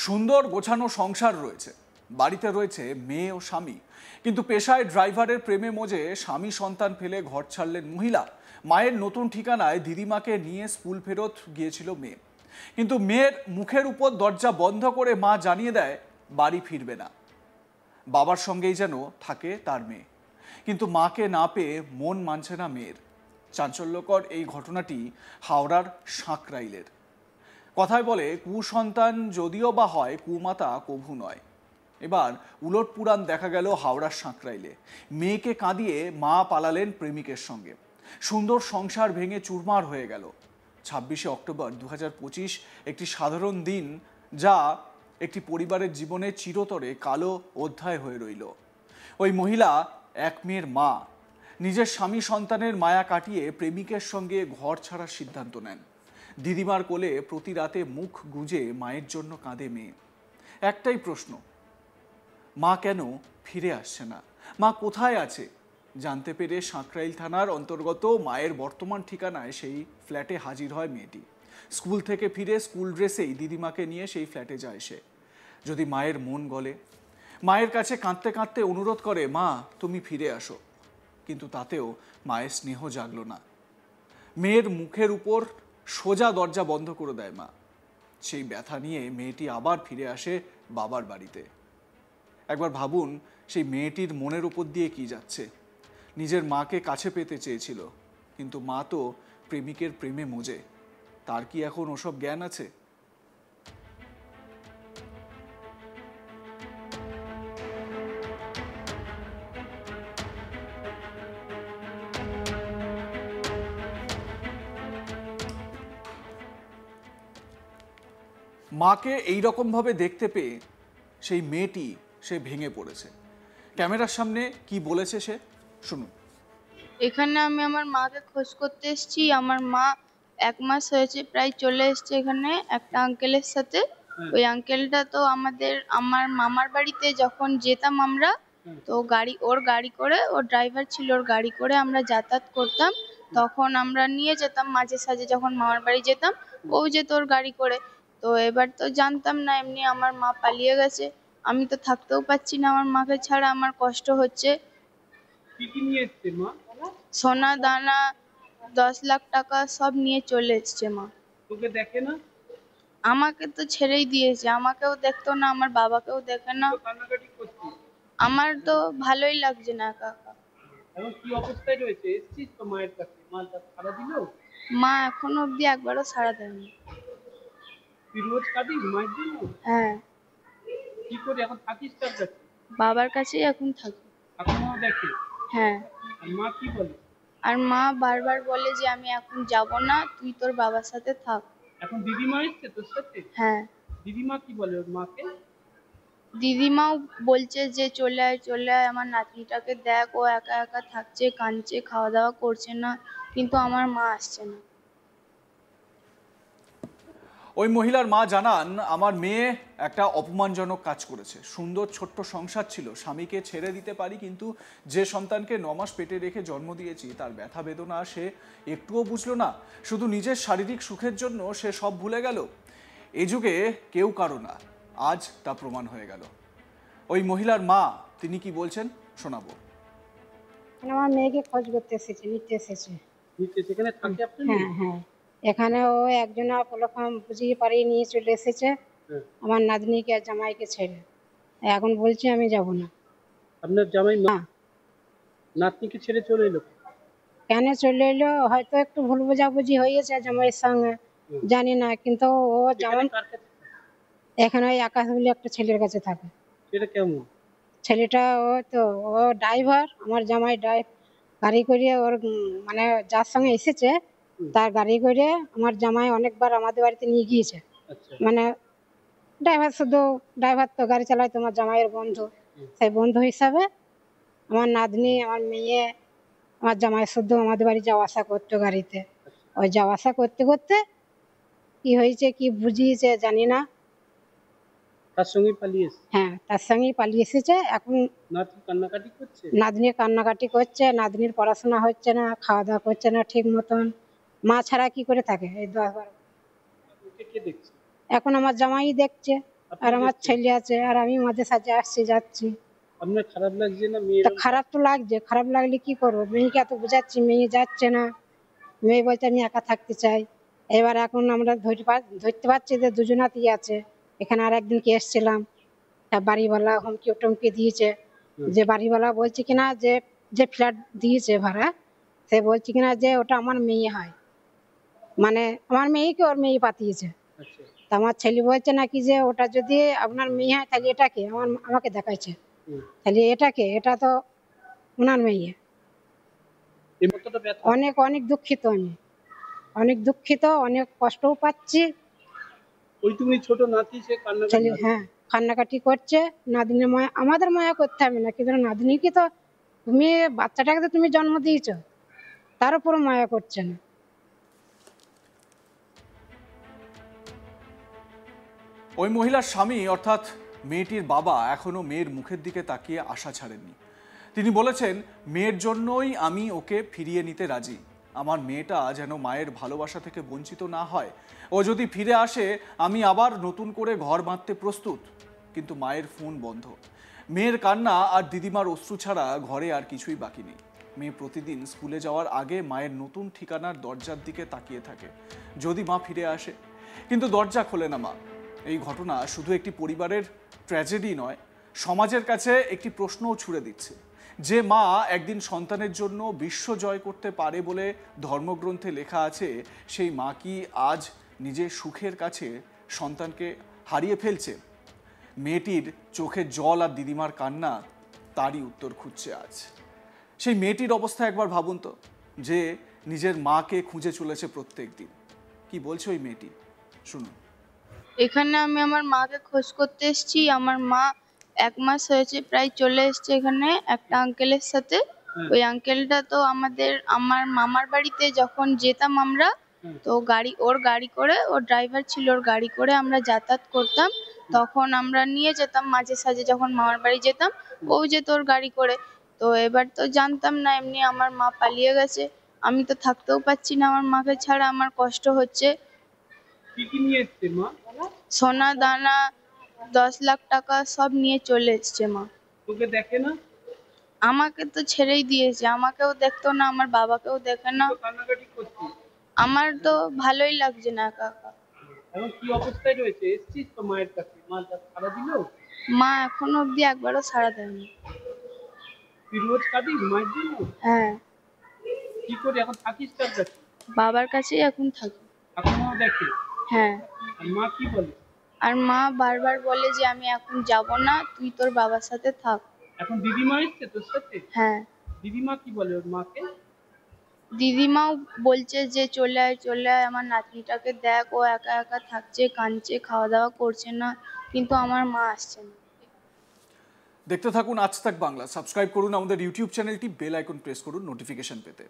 সুন্দর গোছানো সংসার রয়েছে, বাড়িতে রয়েছে মেয়ে ও স্বামী, কিন্তু পেশায় ড্রাইভারের প্রেমে মজে স্বামী সন্তান ফেলে ঘর ছাড়লেন মহিলা। মায়ের নতুন ঠিকানায় দিদিমাকে নিয়ে স্কুল ফেরত গিয়েছিল মেয়ে, কিন্তু মেয়ের মুখের উপর দরজা বন্ধ করে মা জানিয়ে দেয় বাড়ি ফিরবে না, বাবার সঙ্গেই যেন থাকে তার মেয়ে। কিন্তু মাকে না পেয়ে মন মানছে না মেয়ের। চাঞ্চল্যকর এই ঘটনাটি হাওড়ার সাঁকরাইলের। কথায় বলে কুসন্তান যদিও বা হয়, কুমাতা কভু নয়। এবার উলট পুরাণ দেখা গেল হাওড়ার সাঁকরাইলে। মেয়েকে কাঁদিয়ে মা পালালেন প্রেমিকের সঙ্গে। সুন্দর সংসার ভেঙে চুরমার হয়ে গেল। 26শে অক্টোবর 2025 একটি সাধারণ দিন, যা একটি পরিবারের জীবনে চিরতরে কালো অধ্যায় হয়ে রইল। ওই মহিলা এক মেয়ের মা, নিজের স্বামী সন্তানের মায়া কাটিয়ে প্রেমিকের সঙ্গে ঘর ছাড়ার সিদ্ধান্ত নেন। দিদিমার কোলে প্রতি রাতে মুখ গুঁজে মায়ের জন্য কাঁদে মেয়ে। একটাই প্রশ্ন, মা কেন ফিরে আসছে না? মা কোথায় আছে? জানতে পেরে সাঁকরাইল থানার অন্তর্গত মায়ের বর্তমান ঠিকানায় সেই ফ্ল্যাটে হাজির হয় মেয়েটি। স্কুল থেকে ফিরে স্কুল ড্রেসেই দিদিমাকে নিয়ে সেই ফ্ল্যাটে যায় সে। যদি মায়ের মন গলে, মায়ের কাছে কাঁদতে কাঁদতে অনুরোধ করে, মা তুমি ফিরে আসো। কিন্তু তাতেও মায়ের স্নেহ জাগলো না। মেয়ের মুখের উপর সোজা দরজা বন্ধ করে দেয় মা। সেই ব্যথা নিয়ে মেয়েটি আবার ফিরে আসে বাবার বাড়িতে। একবার ভাবুন, সেই মেয়েটির মনের উপর দিয়ে কি যাচ্ছে। নিজের মাকে কাছে পেতে চেয়েছিল, কিন্তু মা তো প্রেমিকের প্রেমে মজে। তার কি এখন ওসব জ্ঞান আছে? মাকে এইরকম ভাবে দেখতে পেয়ে সেই মেয়েটি সে ভেঙে পড়েছে। ক্যামেরার সামনে কি বলেছে সে, শুনুন। এখানে আমি আমার মাকে খোঁজ করতে এসেছি। আমার মা 1 মাস হয়েছে প্রায় চলে এসেছে এখানে একটা আঙ্কেলের সাথে। ওই আঙ্কেলটা তো আমার মামার বাড়িতে যখন যেতাম আমরা, তো ওর গাড়ি করে, ওর ড্রাইভার ছিল, ওর গাড়ি করে আমরা যাতায়াত করতাম। তখন আমরা নিয়ে যেতাম মাঝে সাঝে, যখন মামার বাড়ি যেতাম ও যেত ওর গাড়ি করে। তো এবার তো জানতাম না, এমনি আমার মা পালিয়ে গেছে। আমি তো থাকতেও পারছি না আমার মাকে ছাড়া, আমার কষ্ট হচ্ছে। কি কি নিয়ে এসছে মা? সোনা দানা 10 লাখ টাকা সব নিয়ে চলে এসছে মা। তোকে দেখে না? আমাকে তো ছেড়েই দিয়েছে, আমাকেও দেখতো না, আমার বাবাকেও দেখে না। তো কান্নাকাটি করছিস? আমার তো ভালোই লাগছে না একা একা। এখন কি অবস্থায় রয়েছে? এসছিস তো মায়ের কাছে, মা সারা দিল? মা এখনো অব্দি একবারও সাড়া দেয়নি। তুই রোজ কাঁদিস মায়ের জন্য? হ্যাঁ, কি করে এখন থাকিস কার কাছে? বাবার কাছেই এখন থাকি। ঠাকুমাও দেখে? হ্যাঁ, আর মা কি বলে? আর মা বারবার বলে যে আমি এখন যাব না, তুই তোর বাবার সাথে থাক। এখন দিদিমা এসছে তোর সাথে? হ্যাঁ, দিদিমা কি বলে ওর মাকে? দিদিমাও বলছে যে চলে আয় চলে আয়, আমার নাতনিটাকে দেখ, ও একা একা থাকছে, কাঁদছে, খাওয়া দাওয়া করছে না, কিন্তু আমার মা আসছে না। ওই মহিলার মা জানান, আমার মেয়ে একটা অপমানজনক কাজ করেছে। সুন্দর ছোট্ট সংসার ছিল, স্বামীকে ছেড়ে দিতে পারি, কিন্তু যে সন্তানকে 9 মাস পেটে রেখে জন্ম দিয়েছি তার ব্যথা বেদনা সে একটুও বুঝলো না। শুধু নিজের শারীরিক সুখের জন্য সে সব ভুলে গেল। এই যুগে কেউ কারো না, আজ তা প্রমাণ হয়ে গেল। ওই মহিলার মা তিনি কি বলছেন শোনাবো। আমার মেয়েকে খোঁজ করতে এসেছে, নিতে এসেছে। সেখানে থাকে আপনার? হ্যাঁ হ্যাঁ, এখানে ও একজন প্রথম বুঝিয়ে পারিয়ে নিয়ে চলে এসেছে আমার নাতনিকে আর জামাইকে ছেড়ে। এখন বলছে আমি যাব না। আপনার জামাই না, নাতনিকে ছেড়ে চলে এলো? কেন চলে এলো? হয়তো একটু ভুল বোঝাবুঝি হয়েছে জামাইয়ের সঙ্গে, জানি না, কিন্তু ও জামাই কার কাছে? এখানে ওই আকাশ বলে একটা ছেলের কাছে থাকে। সেটা কেমন? ছেলেটা ও ড্রাইভার, আমার জামাই গাড়ি করে ওর মানে যার সঙ্গে এসেছে তার গাড়ি করে আমার জামাই অনেকবার আমাদের বাড়িতে নিয়ে গিয়েছে। আচ্ছা। মানে ড্রাইভার তো গাড়ি চালায়, তোমার জামাইয়ের বন্ধু, সেই বন্ধু হিসাবে আমার নাতনি, আমার মেয়ে, আমার জামাই শুধু আমাদের বাড়ি যাওয়া আসা করতো গাড়িতে। ওই যাওয়া আসা করতে করতে কি হয়েছে, কি বুঝিয়েছে জানি না। তার সঙ্গে পালিয়ে এসছে? হ্যাঁ, তার সঙ্গেই পালিয়ে এসেছে। এখন নাতনি কান্নাকাটি করছে? নাতনি কান্নাকাটি করছে, নাতনির পড়াশোনা হচ্ছে না, খাওয়া দাওয়া করছে না ঠিক মতন। মা ছাড়া কি করে থাকে এই 10-12? ওকে কে দেখছে? এখন আমার জামাই দেখছে। আর আমার ছেলে আছে, আর আমি মাঝে সাঝে আসছি যাচ্ছি। আপনার খারাপ লাগছে না মেয়ের? তা খারাপ তো লাগছে, খারাপ লাগলে কি করবো? মেয়েকে এত বোঝাচ্ছি, মেয়ে যাচ্ছে না। মেয়ে বলছে আমি একা থাকতে চাই। এবার এখন আমরা ধরতে পারছি যে দুজনাতেই আছে। এখানে আর একদিনকে এসেছিলাম, তা বাড়িওয়ালা হুমকি টমকি দিয়েছে, যে বাড়িওয়ালা বলছে কিনা যে যে ফ্ল্যাট দিয়েছে ভাড়া, সে বলছে কিনা যে ওটা আমার মেয়ে হয়, মানে আমার মেয়েকে ওর মেয়ে পাঠিয়েছে। আচ্ছা। তা আমার ছেলে বলছে নাকি যে ওটা যদি আপনার মেয়ে হয় তাহলে এটাকে আমাকে দেখাচ্ছে, তাহলে এটাকে, এটা তো ওনার মেয়ে। এই কতটা ব্যথা? অনেক অনেক দুঃখিত, আমি অনেক দুঃখিত, অনেক কষ্টও পাচ্ছি। ওই তুমি ছোট নাতি, সে কান্না ছেলে করছে। হ্যাঁ কান্নাকাটি করছে। নাতনির মায়া, আমাদের মায়া করতে হবে না, কিন্তু নাতনিকে তো তুমি, বাচ্চাটাকে তো তুমি জন্ম দিয়েছো, তার উপরও মায়া করছে না। ওই মহিলার স্বামী অর্থাৎ মেয়েটির বাবা এখনো মেয়ের মুখের দিকে তাকিয়ে আশা ছাড়েননি। তিনি বলেছেন, মেয়ের জন্যই আমি ওকে ফিরিয়ে নিতে রাজি। আমার মেয়েটা যেন মায়ের ভালোবাসা থেকে বঞ্চিত না হয়। ও যদি ফিরে আসে আমি আবার নতুন করে ঘর বাঁধতে প্রস্তুত। কিন্তু মায়ের ফোন বন্ধ। মেয়ের কান্না আর দিদিমার অশ্রু ছাড়া ঘরে আর কিছুই বাকি নেই। মেয়ে প্রতিদিন স্কুলে যাওয়ার আগে মায়ের নতুন ঠিকানার দরজার দিকে তাকিয়ে থাকে, যদি মা ফিরে আসে। কিন্তু দরজা খোলে না মা। এই ঘটনা শুধু একটি পরিবারের ট্র্যাজেডি নয়, সমাজের কাছে একটি প্রশ্নও ছুড়ে দিচ্ছে। যে মা একদিন সন্তানের জন্য বিশ্ব জয় করতে পারে বলে ধর্মগ্রন্থে লেখা আছে, সেই মা কি আজ নিজের সুখের কাছে সন্তানকে হারিয়ে ফেলছে? মেয়েটির চোখে জল আর দিদিমার কান্না তারই উত্তর খুঁজছে আজ। সেই মেয়েটির অবস্থা একবার ভাবুন তো, যে নিজের মাকে খুঁজে চলেছে প্রত্যেক দিন। কি বলছে ওই মেয়েটি, শুনুন। এখানে আমি আমার মাকে খোঁজ করতে এসেছি। আমার মা 1 মাস হয়েছে প্রায় চলে এসেছে এখানে একটা আঙ্কেলের সাথে। ওই আঙ্কেলটা তো আমার মামার বাড়িতে যখন যেতাম আমরা, তো ওর গাড়ি করে, ওর ড্রাইভার ছিল, ওর গাড়ি করে আমরা যাতায়াত করতাম। তখন আমরা নিয়ে যেতাম মাঝে সাঝে, যখন মামার বাড়ি যেতাম ও যেত ওর গাড়ি করে। তো এবার তো জানতাম না, এমনি আমার মা পালিয়ে গেছে। আমি তো থাকতেও পারছি না আমার মাকে ছাড়া, আমার কষ্ট হচ্ছে। কি কি নিয়ে এসছে মা? সোনা দানা 10 লাখ টাকা সব নিয়ে চলে এসছে মা। তোকে দেখে না? আমাকে তো ছেড়েই দিয়েছে, আমাকেও দেখতো না, আমার বাবাকেও দেখে না। তো কান্নাকাটি করছিস? আমার তো ভালোই লাগছে না একা একা। এখন কি অবস্থায় রয়েছে? এসছিস তো মায়ের কাছে? মা সারা দিল? মা এখনো অব্দি একবারও সাড়া দেয়নি। তুই রোজ কাঁদিস মায়ের জন্য? হ্যাঁ, কি করে এখন থাকিস কার কাছে? বাবার কাছেই এখন থাকি। ঠাকুমাও দেখে? হ্যাঁ, আর মা কি বলে? আর মা বারবার বলে যে আমি এখন যাব না, তুই তোর বাবার সাথে থাক। এখন দিদিমা এসছে তোর সাথে? হ্যাঁ, দিদিমা কি বলে ওর মাকে? দিদিমাও বলছে যে চলে আয় চলে আয়, আমার নাতনিটাকে দেখ, ও একা একা থাকছে, কাঁদছে, খাওয়া দাওয়া করছে না, কিন্তু আমার মা আসছে না। দেখতে থাকুন আজ তাক বাংলা। সাবস্ক্রাইব করুন আমাদের ইউটিউব চ্যানেলটি, বেল আইকন প্রেস করুন নোটিফিকেশন পেতে।